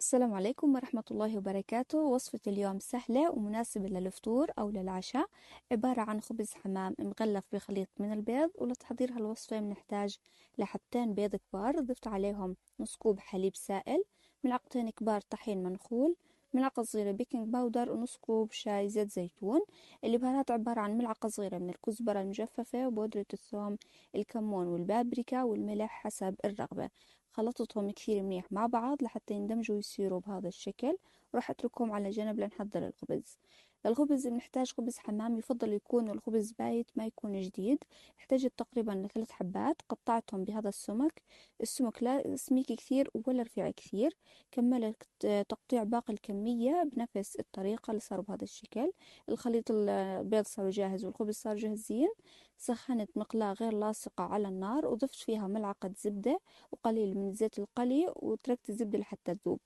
السلام عليكم ورحمة الله وبركاته. وصفة اليوم سهلة ومناسبة للفطور أو للعشاء. عبارة عن خبز حمام مغلف بخليط من البيض. ولتحضير هالوصفة بنحتاج لحبتين بيض كبار، ضفت عليهم نص كوب حليب سائل، ملعقتين كبار طحين منخول، ملعقة صغيرة بيكنج باودر، ونص كوب شاي زيت زيتون. البهارات عبارة عن ملعقة صغيرة من الكزبرة المجففة وبودرة الثوم، الكمون والبابريكا والملح حسب الرغبة. خلطتهم كثير منيح مع بعض لحتى يندمجوا ويصيروا بهذا الشكل. وراح اتركهم على جنب لنحضر الخبز. للخبز بنحتاج خبز حمام، يفضل يكون الخبز بايت ما يكون جديد. احتاجت تقريبا لثلاث حبات، قطعتهم بهذا السمك. السمك لا سميك كثير ولا رفيع كثير. كملت تقطيع باقي الكمية بنفس الطريقة اللي صار بهذا الشكل. الخليط البيض صار جاهز والخبز صار جاهزين. سخنت مقلاة غير لاصقة على النار وضفت فيها ملعقة زبدة وقليل من زيت القلي، وتركت الزبدة لحتى تذوب.